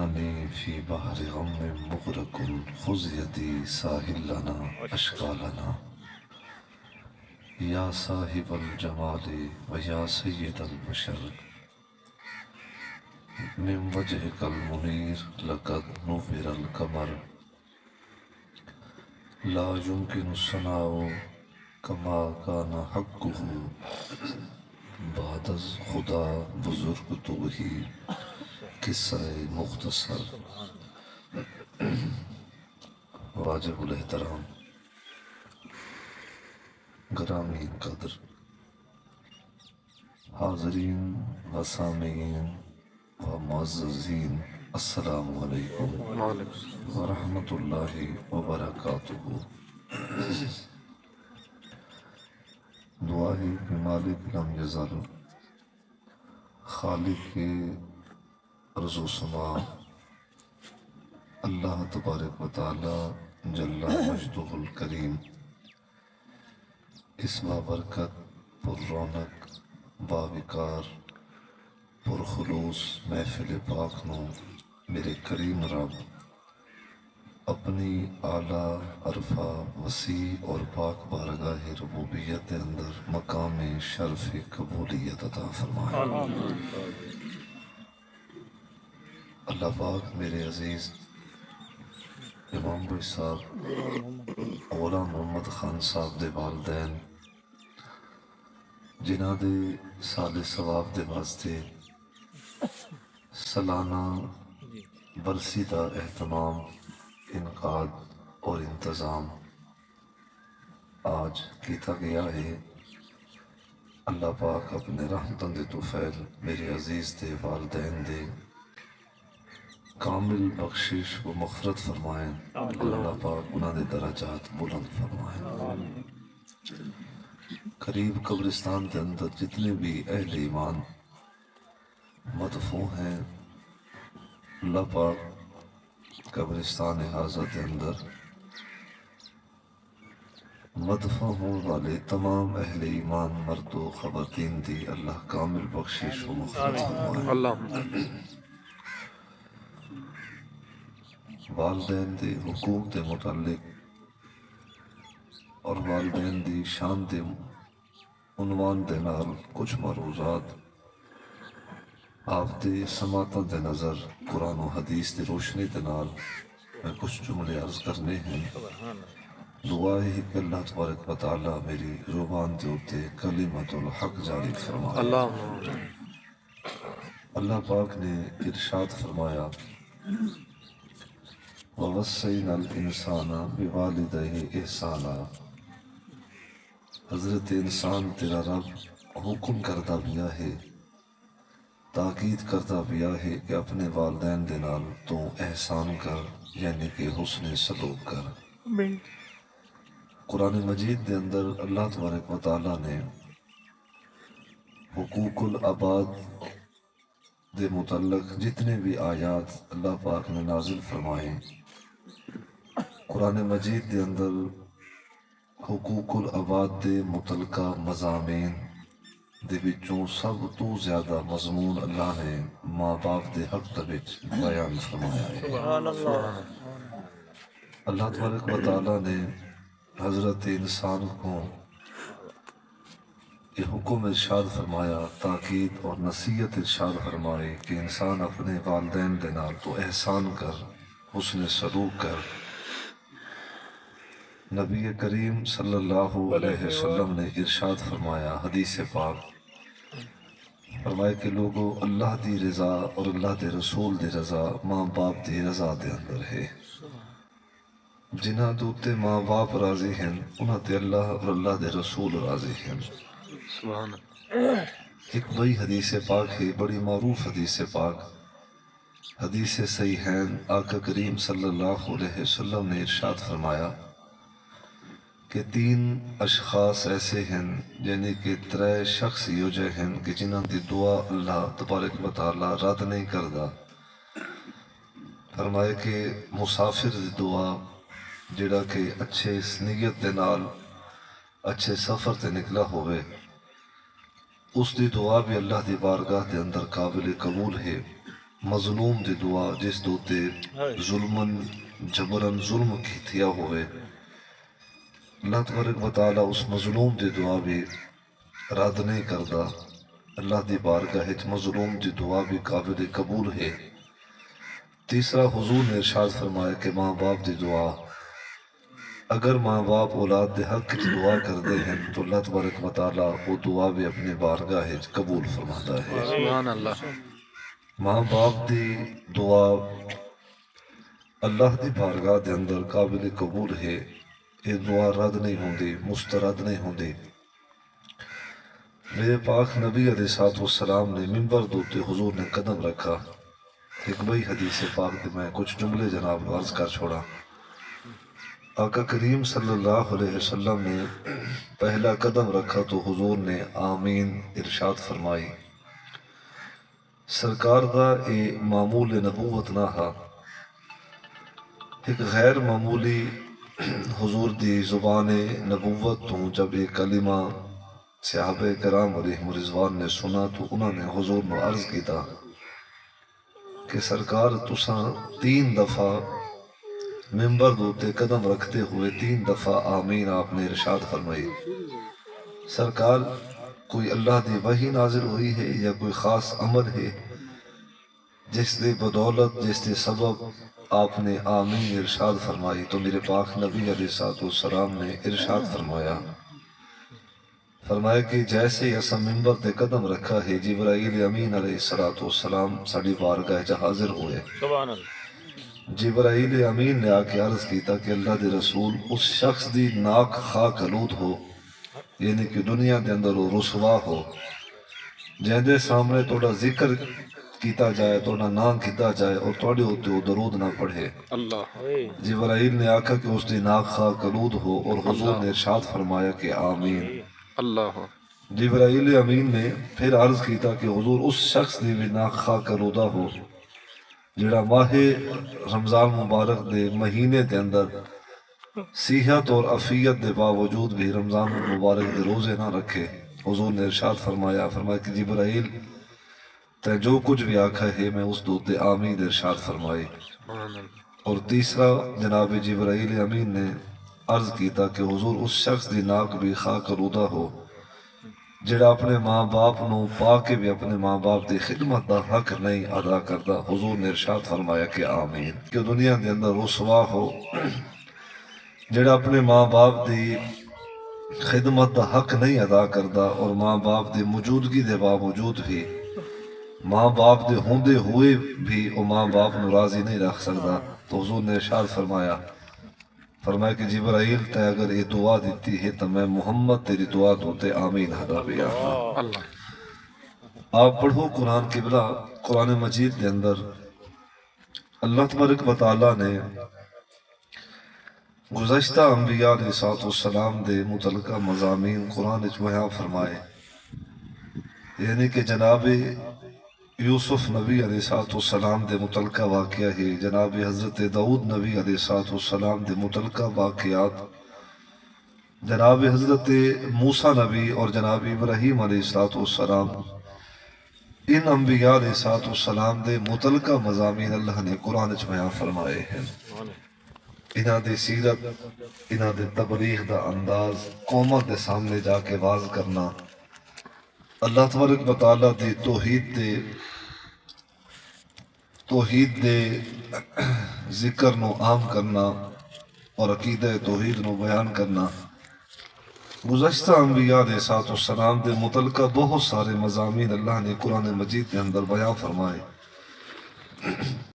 إنني في بحر غم مغرق خذ يدي ساحل لنا أشكالنا يا صاحب الجمال ويا سيد البشر من وجهك المنير لقد نور القمر لا يمكن الثناء كما كان حقه بعد از خدا بزرگ تو ہی قصہ مختصر واجب الاحترام گرامی قدر حاضرین و سامعین و معززین السلام علیکم ورحمۃ اللہ وبرکاتہ۔ دعا ہے کہ مالک لم یزل خالق کے ارض و سما اللہ تبارک و تعالی جل مجدہ الکریم اس بابرکت پر رونق باوقار پرخلوص محفل پاک نو میرے کریم رب اپنی اعلیٰ عرفہ وسیع اور پاک بارگاہ ربوبیت اندر مقام شرف قبولیت عطا فرمائے۔ اللہ پاک میرے عزیز امام بھائی صاحب غلام محمد خان صاحب دے والدین جنہ دے سال ثواب دے واسطے سالانہ برسی دا اہتمام انعقاد اور انتظام آج کیتا گیا ہے۔ اللہ پاک اپنے رحمتوں دے توفیل میرے عزیز دے والدین دے کامل بخشش و مغفرت فرمائیں، اللہ پاک انہاں دے درجات بلند فرمائیں۔ قریب قبرستان دے اندر جتنے بھی اہل ایمان مدفون ہیں، اللہ پاک قبرستان حاضر کے اندر مدفون ہونے والے تمام اہل ایمان مرد و خواتین دی اللہ کامل بخشش و مغفرت فرمائے۔ والدین دے حقوق دے متعلق اور والدین دی شان دے عنوان دے نال کچھ معروضات آپ دے سماعتاں دے نظر قرآن و حدیث دے روشنی دے نال میں کچھ جملے عرض کرنے ہیں۔ دعا ہے کہ اللہ تبارک و تعالی میری زبان دے اوتے کلمۃ الحق جاری فرمائے۔ اللہ پاک نے ارشاد فرمایا وَوَصَّيْنَا الْإِنسَانَ بِوَالِدَيْهِ إِحْسَانًا، حضرت انسان تیرا رب حکم کردہ بیا ہے، تاکید کردہ بیا ہے کہ اپنے والدین دے نال تو احسان کر، یعنی کہ حسن سلوک کر۔ قرآن مجید دے اندر اللہ تبارک و تعالیٰ نے حقوق العباد دے متعلق جتنے بھی آیات اللہ پاک نے نازل فرمائے، قرآن مجید دے اندر حقوق العباد دے متعلقہ مضامین دے وچوں سب تو زیادہ مضمون اللہ نے ماں باپ دے حق دے وچ بیان فرمایا ہے۔ اللہ تبارک و تعالیٰ نے حضرت انسان کو یہ حکم ارشاد فرمایا، تاکید اور نصیحت ارشاد فرمائے کہ انسان اپنے والدین دے نال تو احسان کر، حسن سلوک کر۔ نبی کریم صلی اللہ علیہ وسلم نے ارشاد فرمایا حدیث پاک فرمائے کہ لوگوں اللہ دی رضا اور اللہ دے رسول دی رضا ماں باپ دی رضا دے اندر ہے۔ جنہاں دوتے ماں باپ راضی ہیں انہاں تے اللہ اور اللہ دے رسول راضی ہیں۔ ایک بڑی حدیث پاک ہے، بڑی معروف حدیث پاک، حدیث صحیحین، آقا کریم صلی اللہ علیہ وسلم نے ارشاد فرمایا کہ 3 اشخاص ایسے ہیں، یعنی کہ 3 شخص یہ جے ہیں کہ جنہاں دی دعا اللہ تبارک و تعالی رد نہیں کردا۔ فرمائے کہ مسافر دی دعا جڑا کہ اچھے نیت دے نال اچھے سفر تے نکلا ہوئے، اس دی دعا بھی اللہ دی بارگاہ دے اندر قابل قبول ہے، مظلوم دی دعا جس دوتے ظلمن جبرن ظلم کیتیا ہوئے اللہ تبارک و تعالی اس مظلوم دی دعا بھی رد نہیں کردا. اللہ دی بارگاہ وچ مظلوم دی دعا بھی قابل قبول ہے. تیسرا حضور نے ارشاد فرمایا کہ ماں باپ دی دعا، اگر ماں باپ اولاد دے حق کی دعا کردے ہیں تو اللہ تبارک و تعالی وہ دعا بھی اپنے بارگاہ وچ قبول فرماتا ہے. سبحان اللہ. ماں باپ دی دعا اللہ دی بارگاہ دے اندر قابل قبول ہے. یہ دعا رد نہیں ہوندی، مسترد نہیں ہوندی. میرے پاک نبی علیہ الصلوۃ والسلام نے منبر دوتے حضور نے قدم رکھا. ایک بئی حدیث پاک دے میں کچھ جملے جناب عرض کر چھوڑا. آقا کریم صلی اللہ علیہ وسلم نے پہلا قدم رکھا تو حضور نے آمین ارشاد فرمائی. سرکار دا اے معمول نبوت نہ ہا، ایک غیر معمولی حضور دی زبان نبوت تو جب یہ کلمہ صحابہ کرام علیہم رضوان نے سنا تو انہوں نے حضور نے عرض کیتا کہ سرکار تساں 3 دفعہ منبر دوتے قدم رکھتے ہوئے 3 دفعہ آمین آپ نے ارشاد فرمائی. سرکار کوئی اللہ دی وحی نازل ہوئی ہے یا کوئی خاص عمل ہے جس دے بدولت جس دے سبب آپ نے آمین ارشاد فرمائی؟ تو میرے پاک نبی علیہ الصلوۃ والسلام نے ارشاد فرمایا کہ جیسے اسا منبر تے قدم رکھا ہے جبرائیل امین علیہ الصلوۃ والسلام ساڈی بارگاہ وچ حاضر ہوئے. سبحان اللہ. جبرائیل امین نے آ کے عرض کیتا کہ اللہ دے رسول اس شخص دی ناک خاک آلود ہو، یعنی کہ دنیا دے اندر وہ رسوا ہو، جہدے سامنے توڑا ذکر کیتا جائے، توڑا نام کیتا جائے اور توڑے ہوتے ہو درود نہ پڑھے. اللہ. جبرائیل نے آکھا کہ اس دی ناک خاک آلود ہو اور حضور نے ارشاد فرمایا کہ آمین. اللہ. جبرائیل امین نے پھر عرض کیتا کہ حضور اس شخص دی بھی ناک خاک آلودہ ہو جڑا ماہ رمضان مبارک دے مہینے دے اندر صحت اور عافیت دے باوجود بھی رمضان مبارک دے روزے نہ رکھے. حضور نے ارشاد فرمایا کہ جبرائیل تے جو کچھ بھی آکھا ہے میں اس دوتے آمین ارشاد فرمائی. اور تیسرا جناب جبرائیل امین نے عرض کیتا کہ حضور اس شخص دی ناک بھی خاک آلودہ ہو جڑا اپنے ماں باپ نو پا کے بھی اپنے ماں باپ دی خدمت دا حق نہیں ادا کرتا. حضور نے ارشاد فرمایا کہ آمین. کہ دنیا دے اندر رسوا ہو جڑا اپنے ماں باپ دی خدمت دا حق نہیں ادا کرتا اور ماں باپ دی موجودگی دے باوجود بھی ماں باپ دے ہوندے ہوئے بھی وہ ماں باپ نو راضی نہیں رکھ سکتا. تو حضور نے ارشاد فرمایا کہ جبرائیل تے اگر یہ دعا دیتی ہے تو میں محمد تیری دعا دوتے آمین ہدا بھی آتا. آپ پڑھو قرآن قبلہ قرآن مجید دے اندر اللہ تبارک و تعالیٰ نے گزشتہ انبیاء علیہ الصلوۃ والسلام دے متعلقہ مضامین قرآن وچ بیان فرمائے. یعنی کہ جناب یوسف نبی علیہ الصلوۃ والسلام دے متعلقہ واقعہ ہے، جناب حضرت داؤد نبی علیہ الصلوۃ والسلام دے متعلقہ واقعات، جناب حضرت موسیٰ نبی اور جناب ابراہیم علیہ الصلوۃ والسلام، ان انبیاء علیہ الصلوۃ والسلام دے متعلقہ مضامین اللہ نے قرآن وچ بیان فرمائے ہیں. انہاں دی سیرت، انہاں دے تبلیغ دا انداز، قومت دے سامنے جا کے واز کرنا، اللہ تبارک و تعالیٰ دی توحید دے ذکر نو عام کرنا اور عقیدہ توحید نو بیان کرنا. گزشتہ انبیاء علیہ الصلوۃ والسلام دے متعلقہ بہت سارے مضامین اللہ نے قرآن مجید کے اندر بیان فرمائے.